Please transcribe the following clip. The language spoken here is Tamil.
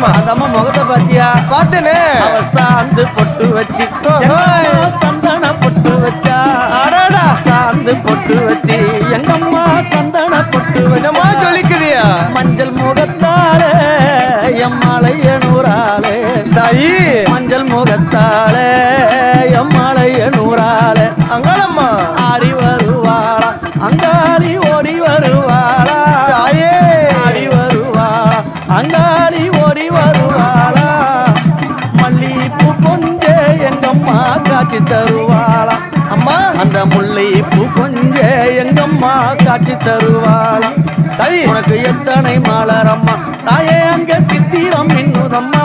அந்த அம்மா முகத்தை பாத்தியா? பார்த்தேனே. அவ சாந்து பொட்டு வச்சு சந்தன பொட்டு வச்சா. சாந்து பொட்டு வச்சு எங்கம்மா சந்தன பொட்டு வச்சா. சொல்லிக்குதியா? மஞ்சள் முகத்தாலே எம்மாளைய நூறாளே தாயி. மஞ்சள் முகத்தாலே எம்மாளைய நூறாளே. அங்காளம்மா ஆடி வருவாளா அங்காளி ஓடி வருவாளா. தாயே ஆடி வருவாளா அங்காளி ஓடி வருவாளா. மல்லிப்பூ கொஞ்ச எங்கம்மா காட்சி தருவாளா. அம்மா அந்த முல்லைப்பூ கொஞ்ச எங்கம்மா காட்சி தருவாளா. தாயி உனக்கு எத்தனை மலரம்மா தாயே அங்க சித்திரம் இன்னுதம்மா.